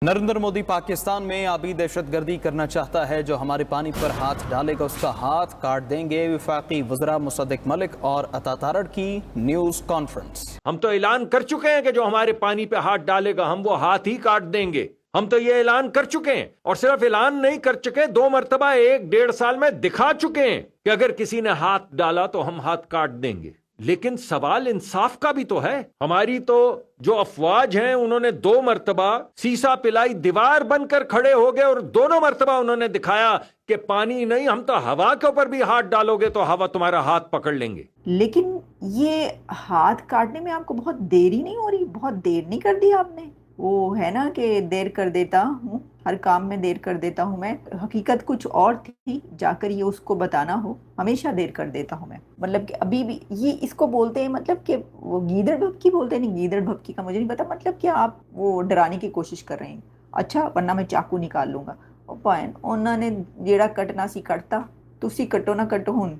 नरेंद्र मोदी पाकिस्तान में आबी दहशतगर्दी करना चाहता है। जो हमारे पानी पर हाथ डालेगा उसका हाथ काट देंगे। वफाकी वज़रा मुसद्दिक मलिक और अता तारड़ की न्यूज़ कॉन्फ्रेंस। हम तो ऐलान कर चुके हैं कि जो हमारे पानी पे हाथ डालेगा हम वो हाथ ही काट देंगे। हम तो ये ऐलान कर चुके हैं, और सिर्फ ऐलान नहीं कर चुके, 2 मरतबा 1-1.5 साल में दिखा चुके हैं कि अगर किसी ने हाथ डाला तो हम हाथ काट देंगे। लेकिन सवाल इंसाफ का भी तो है। हमारी तो जो अफवाज हैं उन्होंने 2 मरतबा सीसा पिलाई दीवार बनकर खड़े हो गए, और दोनों मरतबा उन्होंने दिखाया कि पानी नहीं, हम तो हवा के ऊपर भी हाथ डालोगे तो हवा तुम्हारा हाथ पकड़ लेंगे। लेकिन ये हाथ काटने में आपको बहुत देरी नहीं हो रही? बहुत देर नहीं कर दी आपने? वो है ना कि देर कर देता हूँ, हर काम में देर कर देता हूँ मैं। हकीकत कुछ और थी, जाकर ये उसको बताना हो, हमेशा देर कर देता हूँ मैं। मतलब कि अभी भी ये इसको बोलते हैं, मतलब कि वो गीदड़ भभकी बोलते हैं। नहीं, गीदड़ भभकी का मुझे नहीं पता, मतलब कि आप वो डराने की कोशिश कर रहे हैं। अच्छा, वरना मैं चाकू निकाल लूंगा। ओ भैन, उन्होंने जेड़ा कटना सी कटता, तुसी कटो ना कटो हुन।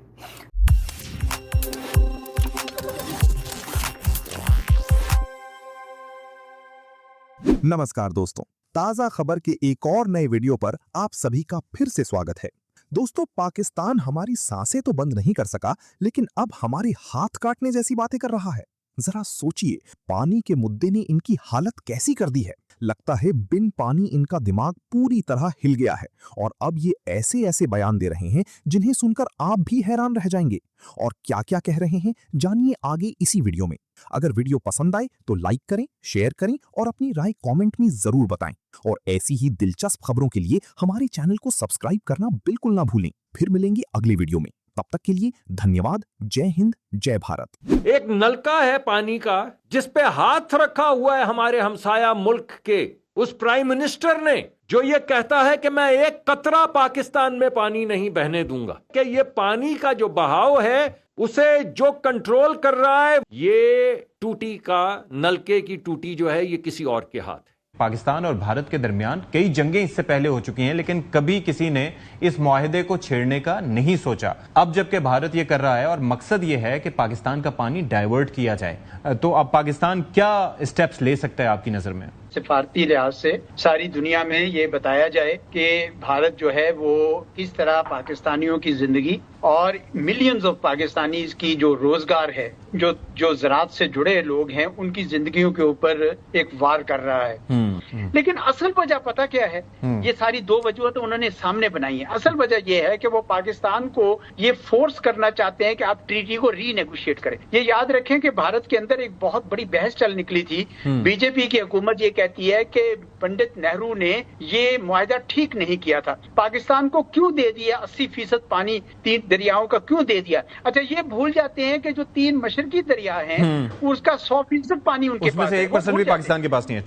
नमस्कार दोस्तों, ताजा खबर के एक और नए वीडियो पर आप सभी का फिर से स्वागत है। दोस्तों, पाकिस्तान हमारी सांसें तो बंद नहीं कर सका, लेकिन अब हमारे हाथ काटने जैसी बातें कर रहा है। जरा सोचिए, पानी के मुद्दे ने इनकी हालत कैसी कर दी है। लगता है बिन पानी इनका दिमाग पूरी तरह हिल गया है, और अब ये ऐसे ऐसे बयान दे रहे हैं जिन्हें सुनकर आप भी हैरान रह जाएंगे। और क्या क्या कह रहे हैं, जानिए आगे इसी वीडियो में। अगर वीडियो पसंद आए तो लाइक करें, शेयर करें और अपनी राय कमेंट में जरूर बताएं। और ऐसी ही दिलचस्प खबरों के लिए हमारे चैनल को सब्सक्राइब करना बिल्कुल ना भूलें। फिर मिलेंगे अगली वीडियो में, तब तक के लिए धन्यवाद। जय हिंद, जय भारत। एक नलका है पानी का जिस पे हाथ रखा हुआ है हमारे हमसाया मुल्क के उस प्राइम मिनिस्टर ने, जो ये कहता है कि मैं एक कतरा पाकिस्तान में पानी नहीं बहने दूंगा। कि ये पानी का जो बहाव है उसे जो कंट्रोल कर रहा है, ये टूटी का, नलके की टूटी जो है, ये किसी और के हाथ है। पाकिस्तान और भारत के दरमियान कई जंगें इससे पहले हो चुकी हैं, लेकिन कभी किसी ने इस मुआहदे को छेड़ने का नहीं सोचा। अब जबकि भारत ये कर रहा है और मकसद ये है कि पाकिस्तान का पानी डाइवर्ट किया जाए, तो अब पाकिस्तान क्या स्टेप्स ले सकता है आपकी नजर में? सिफारती लिहाज से सारी दुनिया में ये बताया जाए कि भारत जो है वो किस तरह पाकिस्तानियों की जिंदगी और मिलियंस ऑफ पाकिस्तानीज की जो रोजगार है, जो ज़राअत से जुड़े लोग हैं, उनकी जिंदगियों के ऊपर एक वार कर रहा है। लेकिन असल वजह पता क्या है? ये सारी 2 वजह तो उन्होंने सामने बनाई है। असल वजह ये है कि वो पाकिस्तान को ये फोर्स करना चाहते हैं कि आप ट्रीटी को रीनेगोशिएट करें। ये याद रखें कि भारत के अंदर एक बहुत बड़ी बहस चल निकली थी। बीजेपी की हुकूमत ये कहती है कि पंडित नेहरू ने ये मुआहदा ठीक नहीं किया था। पाकिस्तान को क्यों दे दिया 80% पानी 3 दरियाओं का, क्यों दे दिया? अच्छा, ये भूल जाते हैं कि जो 3 मशरकी दरिया हैं उसका 100% पानी उनके पास है, उसमें से 1% भी पाकिस्तान के पास नहीं है।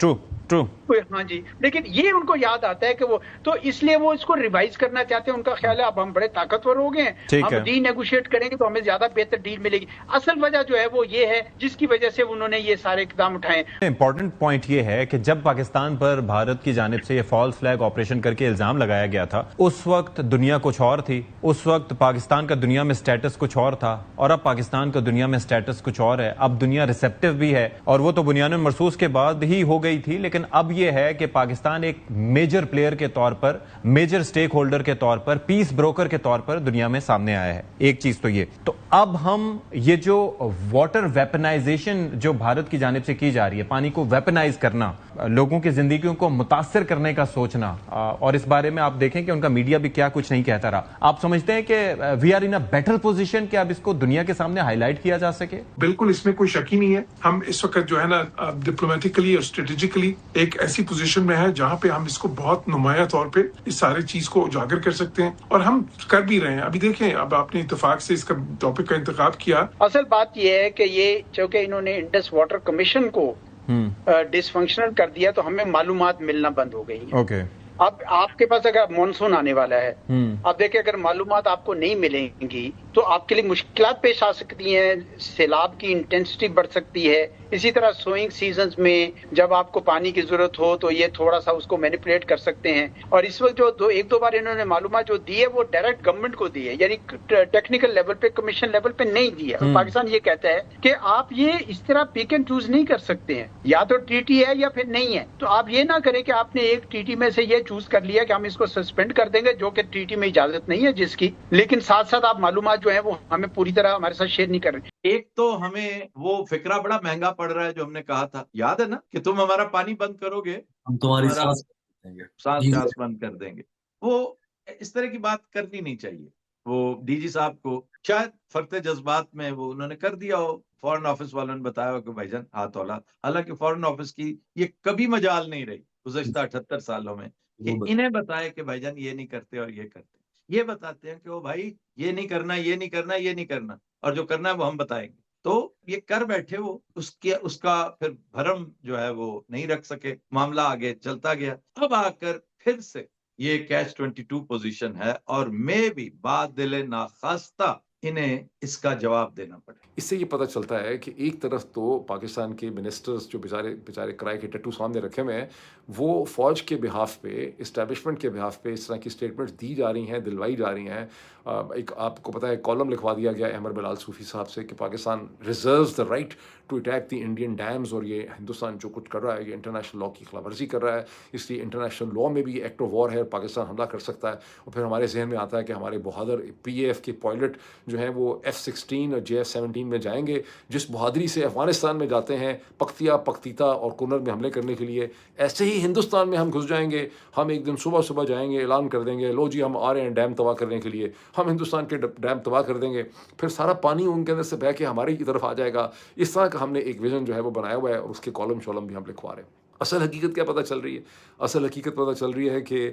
ट्रू। हाँ जी, लेकिन ये उनको याद आता है कि वो तो इसलिए वो इसको रिवाइज करना चाहते हैं। उनका ख्याल है अब हम बड़े ताकतवर हो गए हैं, हम रीनेगोशिएट करेंगे तो हमें ज्यादा बेहतर डील मिलेगी। असल वजह जो है वो ये है जिसकी वजह से उन्होंने ये सारे इकदाम उठाए। इंपॉर्टेंट पॉइंट ये है कि जब पाकिस्तान पर भारत की जानिब से ये फॉल्स फ्लैग ऑपरेशन करके इल्जाम लगाया गया था, उस वक्त दुनिया कुछ और थी। उस वक्त पाकिस्तान का दुनिया में स्टेटस कुछ और था, और अब पाकिस्तान का दुनिया में स्टेटस कुछ और है। अब दुनिया रिसेप्टिव भी है, और वो तो बुनियादन मरसूस के बाद ही हो गई थी। लेकिन अब ये है कि पाकिस्तान एक मेजर प्लेयर के तौर पर, मेजर स्टेक होल्डर के तौर पर, पीस ब्रोकर के तौर पर दुनिया में सामने आया है। एक चीज तो ये, तो अब हम ये जो वाटर वेपनाइजेशन जो भारत की जानिब से की जा रही है, पानी को वेपनाइज करना, लोगों की जिंदगियों को मुतासिर करने का सोचना, और इस बारे में आप देखें कि उनका मीडिया भी क्या कुछ नहीं कहता रहा। आप समझते हैं कि we are in a better position कि अब इसको दुनिया के सामने हाईलाइट किया जा सके? बिल्कुल, इसमें कोई शक ही नहीं है। हम इस वक्त जो है ना डिप्लोमेटिकली और स्ट्रेटेजिकली एक ऐसी पोजीशन में है जहां पे हम इसको बहुत नुमाया तौर पे इस सारे चीज को उजागर कर सकते हैं, और हम कर भी रहे हैं। अभी देखें, अब आपने इत्तेफाक से इसका टॉपिक का इंतखाब किया। असल बात यह है कि ये चूंकि इन्होंने इंडस वाटर कमीशन को डिसफंक्शनल कर दिया तो हमें मालूमात मिलना बंद हो गई है। ओके। अब आपके पास अगर मानसून आने वाला है, अब देखिए, अगर मालूमात आपको नहीं मिलेंगी تو آپ کے لیے مشکلات پیش آ سکتی ہیں, سیلاب کی انٹینسٹی بڑھ سکتی ہے. اسی طرح سوئنگ سیزنز میں جب آپ کو پانی کی ضرورت ہو تو یہ تھوڑا سا اس کو مینیپولیٹ کر سکتے ہیں. اور اس وقت جو ایک دو بار انہوں نے معلومات جو دی ہے وہ ڈائریکٹ گورنمنٹ کو دی ہے, یعنی ٹیکنیکل لیول پہ, کمیشن لیول پہ نہیں دی ہے. پاکستان یہ کہتا ہے کہ آپ یہ اس طرح پک اینڈ چوز نہیں کر سکتے ہیں, یا تو ٹی ٹی ہے یا پھر نہیں ہے. تو آپ یہ نہ کریں کہ آپ نے ایک ٹی ٹی میں سے یہ چوز کر لیا کہ ہم اس کو سسپینڈ کر دیں گے, جو کہ ٹی ٹی میں اجازت نہیں ہے جس کی, لیکن ساتھ ساتھ آپ معلومات جو ہیں وہ ہمیں پوری طرح ہمارے ساتھ شیئر نہیں کر رہے. ایک تو ہمیں وہ فکرہ بڑا مہنگا پڑ رہا ہے جو ہم نے کہا تھا, یاد ہے نا, کہ تم ہمارا پانی بند کرو گے ہم تمہاری سانس بند کر دیں گے. وہ اس طرح کی بات کرنی نہیں چاہیے. وہ ڈی جی صاحب کو شاید فرط جذبات میں وہ انہوں نے کر دیا ہو, فورن آفس والوں نے بتایا ہو کہ بھائی جان ہاتھ اولا. حالانکہ فورن آفس کی یہ کبھی مجال نہیں رہی گزشتہ 78 سالوں میں کہ انہیں بتائے کہ بھائی جان یہ نہیں کرتے اور یہ کرتے. یہ بتاتے ہیں کہ وہ بھائی یہ نہیں کرنا, یہ نہیں کرنا, یہ نہیں کرنا, اور جو کرنا ہے وہ ہم بتائیں گے. تو یہ کر بیٹھے وہ, اس کا پھر بھرم جو ہے وہ نہیں رکھ سکے, معاملہ آگے چلتا گیا. اب آ کر پھر سے یہ کیچ 22 پوزیشن ہے, اور میں بھی بات دل ناخواستہ انہیں اس کا جواب دینا پڑے. اس سے یہ پتہ چلتا ہے کہ ایک طرف تو پاکستان کے منسٹرز جو بیچارے کرائے کے ٹٹو سامنے رکھے ہوئے ہیں, وہ فوج کے بہاف پہ, اسٹیبلشمنٹ کے بہاف پہ اس طرح کی اسٹیٹمنٹس دی جا رہی ہیں, دلوائی جا رہی ہیں. ایک آپ کو پتہ ہے کالم لکھوا دیا گیا احمد بلال صوفی صاحب سے کہ Pakistan reserves the right to attack the Indian dams, اور یہ ہندوستان جو کچھ کر رہا ہے یہ انٹرنیشنل لاء کی خلاف ورزی کر رہا ہے, اس لیے انٹرنیشنل لاء میں بھی ایکٹ آف وار ہے, پاکستان حملہ کر سکتا ہے. اور پھر ہمارے ذہن میں آتا ہے کہ ہمارے بہادر پی اے ایف کے پائلٹ جو ہیں وہ F-16 اور JF-17 میں جائیں گے, جس بہادری سے افغانستان میں جاتے ہیں پختیا, پختیتا اور کنر میں حملے کرنے کے لیے, ایسے ہی ہندوستان میں ہم گھس جائیں گے. ہم ایک دن صبح جائیں گے, اعلان کر دیں گے لو جی ہم آ رہے ہیں ڈیم تباہ کرنے کے لیے, ہم ہندوستان کے ڈیم تباہ کر دیں گے, پھر سارا پانی ان کے اندر سے بہہ کے ہماری کی طرف آ جائے گا. اس طرح کا ہم نے ایک ویژن جو ہے وہ بنایا ہوا ہے, اور اس کے کالم شولم بھی ہم لکھوا رہے ہیں. اصل حقیقت کیا پتہ چل رہی ہے؟ اصل حقیقت پتہ چل رہی ہے کہ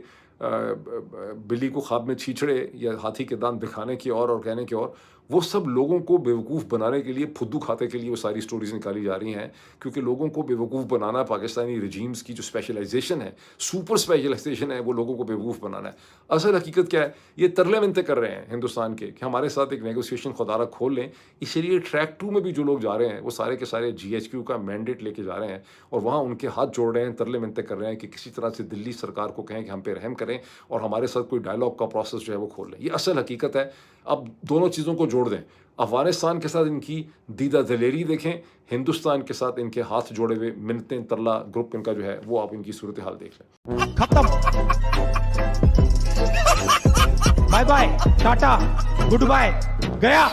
بلی کو خواب میں چھیچڑے یا ہاتھی کے دانت دکھانے کی اور کہنے کی, اور وہ سب لوگوں کو بیوقوف بنانے کے لیے, پھدو کھاتے کے لیے وہ ساری سٹوریز نکالی جا رہی ہیں, کیونکہ لوگوں کو بیوقوف بنانا پاکستانی رجیمز کی جو اسپیشلائزیشن ہے, سپر اسپیشلائزیشن ہے, وہ لوگوں کو بیوقوف بنانا ہے. اصل حقیقت کیا ہے؟ یہ ترلے منتے کر رہے ہیں ہندوستان کے کہ ہمارے ساتھ ایک نیگوسیشن خدارہ کھول لیں. اس لیے ٹریک 2 میں بھی جو لوگ جا رہے ہیں وہ سارے کے سارے GHQ کا مینڈیٹ لے کے جا رہے ہیں, اور وہاں ان کے ہاتھ جوڑ رہے ہیں, ترلے منتے کر رہے ہیں کہ کسی طرح سے دلی سرکار کو کہیں کہ ہم پہ رحم کریں اور ہمارے ساتھ کوئی ڈائلاگ کا پروسیس جو ہے وہ کھول لیں. یہ اصل حقیقت ہے. اب دونوں چیزوں کو جوڑ دیں, افغانستان کے ساتھ ان کی دیدہ دلیری دیکھیں, ہندوستان کے ساتھ ان کے ہاتھ جوڑے ہوئے منتیں ترلا گروپ ان کا جو ہے وہ آپ ان کی صورتحال دیکھ لیں. ختم, bye bye, tata, good bye, گیا.